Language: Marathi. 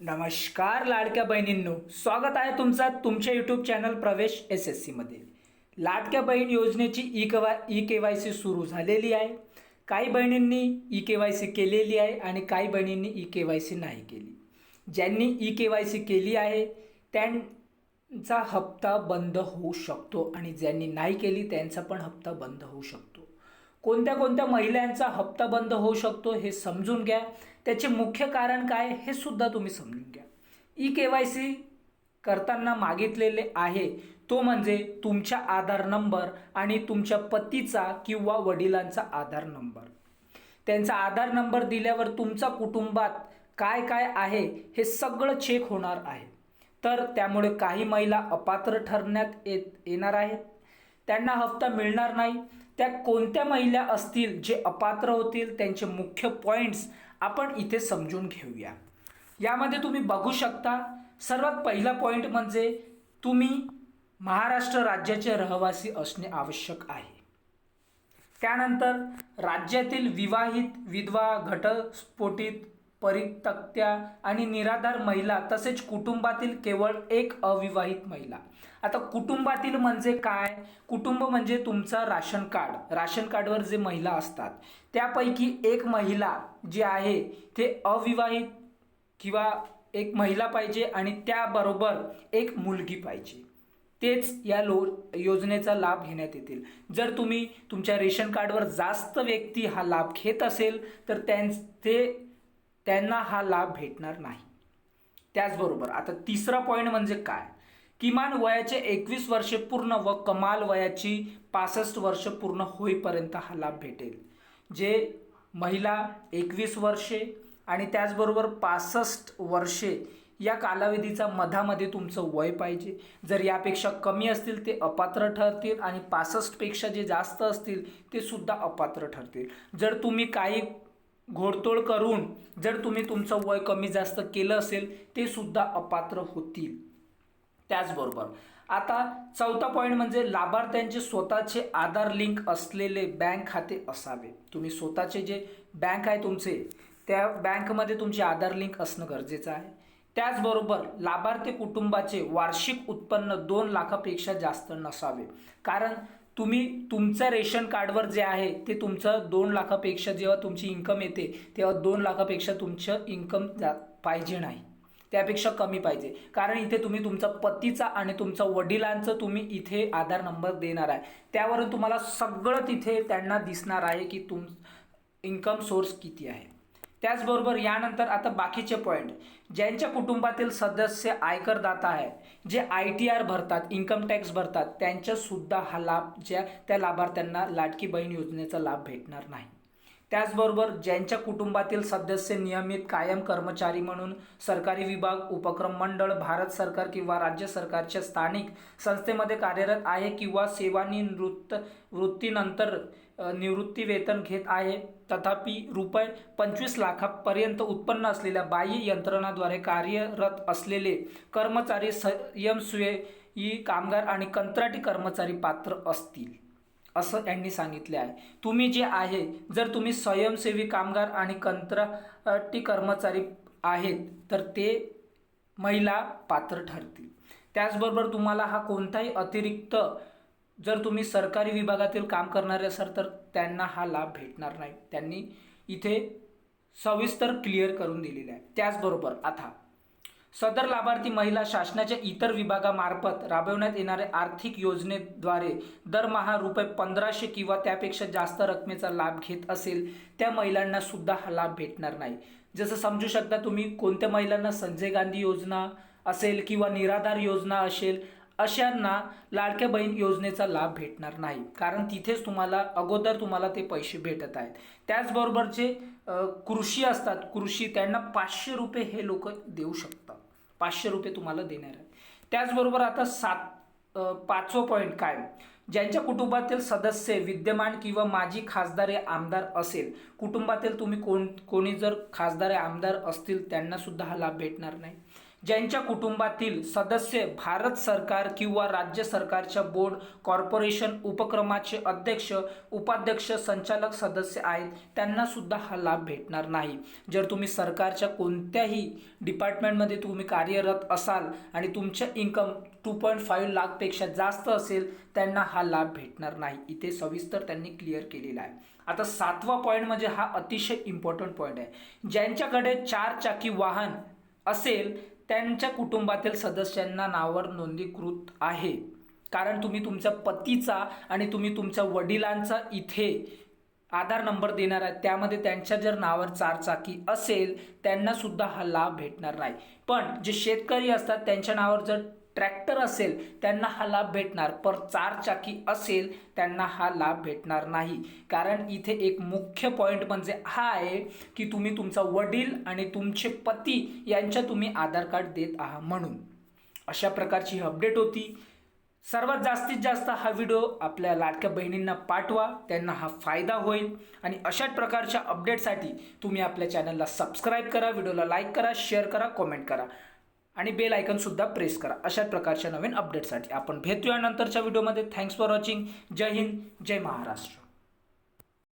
नमस्कार लाडक्या बहिणींनो, स्वागत आहे तुमचं तुमच्या यूट्यूब चॅनल प्रवेश SSC मध्ये। लाडक्या बहीण योजनेची ई केवायसी सुरू झालेली आहे। काही बहिणींनी ई केवायसी केलेली आहे आणि काही बहिणींनी ई केवायसी नाही केली। ज्यांनी ई केवायसी केली आहे त्यांचा हप्ता बंद होऊ शकतो आणि ज्यांनी नाही केली त्यांचा पण हप्ता बंद होऊ शकतो। कोणत्या कोणत्या महिलांचा हप्ता बंद होऊ शकतो हे समजून घ्या। त्याचे मुख्य कारण काय हे सुद्धा तुम्ही समजून घ्या। ई केवायसी करताना मागितलेले आहे तो म्हणजे तुमचा आधार नंबर आणि तुमच्या पतीचा किंवा वडिलांचा आधार नंबर। त्यांचा आधार नंबर दिल्यावर तुमच्या कुटुंबात काय काय आहे हे सगळं चेक होणार आहे। तर त्यामुळे काही महिला अपात्र ठरण्यात येणार आहेत, त्यांना हप्ता मिळणार नाही। त्या कोणत्या महिला असतील जे अपात्र होतील त्यांचे मुख्य पॉइंट्स आपण इथे समजून घेऊया। यामध्ये तुम्ही बघू शकता, सर्वात पहिला पॉइंट म्हणजे तुम्ही महाराष्ट्र राज्याचे रहिवासी असणे आवश्यक आहे। त्यानंतर राज्यातील विवाहित, विधवा, घटस्फोटित, परित्यक्त्या आणि निराधार महिला तसेच कुटुंबातील केवळ एक अविवाहित महिला। आता कुटुंबातील म्हणजे काय? कुटुंब म्हणजे तुमचा राशन कार्ड, राशन कार्डवर जे महिला असतात त्यापैकी एक महिला जी आहे ते अविवाहित किंवा एक महिला पाहिजे आणि त्याबरोबर एक मुलगी पाहिजे, तेच या योजनेचा लाभ घेण्यात येतील। जर तुम्ही तुमच्या रेशन कार्डवर जास्त व्यक्ती हा लाभ घेत असेल तर त्यांना हा लाभ भेटणार नाही। त्याचबरोबर आता तिसरा पॉइंट म्हणजे काय? किमान वयाचे 21 वर्षे पूर्ण व कमाल वयाची 65 वर्ष पूर्ण होईपर्यंत हा लाभ भेटेल। जे महिला 21 वर्षे आणि त्याचबरोबर 65 वर्षे या कालावधीचा मधामध्ये तुमचं वय पाहिजे। जर यापेक्षा कमी असतील ते अपात्र ठरतील आणि 65 पेक्षा जे जास्त असतील ते सुद्धा अपात्र ठरतील। जर तुम्ही काही घोडतोड करून जर तुम्ही तुमचं वय कमी जास्त केलं असेल ते सुद्धा अपात्र होतील। त्याचबरोबर आता चौथा पॉइंट म्हणजे लाभार्थ्यांचे स्वतःचे आधार लिंक असलेले बँक खाते असावे। तुम्ही स्वतःचे जे बँक आहे तुमचे त्या बँकमध्ये तुमचे आधार लिंक असणं गरजेचं आहे। त्याचबरोबर लाभार्थी कुटुंबाचे वार्षिक उत्पन्न 2 लाखापेक्षा जास्त नसावे, कारण तुम्ही तुमचं रेशन कार्डवर जे आहे ते तुमचं 2 लाखापेक्षा जेव्हा तुमची इन्कम येते तेव्हा 2 लाखापेक्षा तुमचं इन्कम पाहिजे नाही, त्यापेक्षा कमी पाहिजे। कारण इथे तुम्ही तुमचा पतीचा आणि तुमचा वडिलांचं तुम्ही इथे आधार नंबर देणार आहे, त्यावरून तुम्हाला सगळं तिथे त्यांना दिसणार आहे की इन्कम सोर्स किती आहे। त्याचबरोबर यानंतर आता बाकीचे पॉइंट, ज्यांच्या कुटुंबातील सदस्य आयकरदाता आहे, जे ITR भरतात, इन्कम टॅक्स भरतात, त्यांच्या सुद्धा हा लाभ त्या लाभार्थ्यांना लाडकी बहीण योजनेचा लाभ भेटणार नाही। त्याचबरोबर ज्यांच्या कुटुंबातील सदस्य नियमित कायम कर्मचारी म्हणून सरकारी विभाग, उपक्रम मंडळ, भारत सरकार किंवा राज्य सरकारच्या स्थानिक संस्थेमध्ये कार्यरत आहे किंवा सेवानिवृत्तीनंतर निवृत्ती वेतन घेत आहे, तथापि ₹25 लाखापर्यंत उत्पन्न असलेल्या बाह्य यंत्रणाद्वारे कार्यरत असलेले कर्मचारी, स्वयंसेवी कामगार आणि कंत्राटी कर्मचारी पात्र असतील, असं यांनी सांगितले आहे। तुम्ही जे आहे जर तुम्ही स्वयंसेवी कामगार आणि कंत्राटी कर्मचारी आहेत तर ते महिला पात्र ठरतील। त्याचबरोबर तुम्हाला हा कोणताही अतिरिक्त जर तुम्ही सरकारी विभागातील काम करणारे असाल तर त्यांना हा लाभ भेटणार नाही, त्यांनी इथे सविस्तर क्लिअर करून दिलेले आहे। त्याचबरोबर आता सदर लाभार्थी महिला शासनाच्या इतर विभागामार्फत राबवण्यात येणाऱ्या आर्थिक योजनेद्वारे दरमहा ₹1500 किंवा त्यापेक्षा जास्त रकमेचा लाभ घेत असेल त्या महिलांना सुद्धा हा लाभ भेटणार नाही। जसं समजू शकता तुम्ही कोणत्या महिलांना संजय गांधी योजना असेल किंवा निराधार योजना असेल अशांना लाडक्या बहीण योजनेचा लाभ भेटणार नाही, कारण तिथेच अगोदर तुम्हाला ते पैसे भेटत आहेत। त्याचबरोबर जे कृषी असतात, कृषी त्यांना ₹500 हे लोक देऊ शकतात, ₹500 तुम्हाला देणार आहे। त्याचबरोबर आता पाचवा पॉइंट काय? ज्यांच्या कुटुंबातील सदस्य विद्यमान किंवा माजी खासदार या आमदार असेल, कुटुंबातील तुम्ही कोणी जर खासदार या आमदार असतील त्यांना सुद्धा हा लाभ भेटणार नाही। ज्यांच्या कुटुंबातील सदस्य भारत सरकार किंवा राज्य सरकारच्या बोर्ड, कॉर्पोरेशन, उपक्रमाचे अध्यक्ष, उपाध्यक्ष, संचालक सदस्य आहेत त्यांना सुद्धा हा लाभ भेटणार नाही. जर तुम्ही सरकारच्या कोणत्याही डिपार्टमेंटमध्ये तुम्ही कार्यरत असाल आणि तुमचं इन्कम 2.5 लाखपेक्षा जास्त असेल त्यांना हा लाभ भेटणार नाही. इथे सविस्तर त्यांनी क्लिअर केलेला आहे. आता 7वा पॉईंट म्हणजे हा अतिशय इम्पॉर्टंट पॉईंट आहे. ज्यांच्याकडे 4 चाकी वाहन असेल त्यांच्या कुटुंबातील सदस्यांना नावावर नोंदणीकृत आहे. कारण तुम्ही तुमच्या पतीचा आणि तुम्ही तुमच्या वडिलांचा इथे आधार नंबर देणार आहे, त्यामध्ये त्यांच्या जर नावावर 4 चाकी असेल त्यांना सुद्धा हा लाभ भेटणार नाही. पण जे शेतकरी असतात त्यांच्या नावावर जर ट्रॅक्टर असेल त्यांना हा लाभ भेटणार, पर 4 चाकी असेल त्यांना हा लाभ भेटणार नाही. कारण इथे एक मुख्य पॉईंट म्हणजे हा आहे की तुम्ही तुमचा वडील आणि तुमचे पती यांच्या तुम्ही आधार कार्ड देत आहात म्हणून. अशा प्रकारची ही अपडेट होती. सर्वात जास्तीत जास्त हा व्हिडिओ आपल्या लाडक्या बहिणींना पाठवा, त्यांना हा फायदा होईल. आणि अशाच प्रकारच्या अपडेटसाठी तुम्ही आपल्या चॅनलला सबस्क्राईब करा, व्हिडिओला लाईक करा, शेअर करा, कमेंट करा आणि बेल आयकन सुद्धा प्रेस करा. अशाच प्रकारच्या नवीन अपडेटसाठी आपण भेटूया नंतरच्या व्हिडिओमध्ये. Thanks for watching. जय हिंद, जय महाराष्ट्र.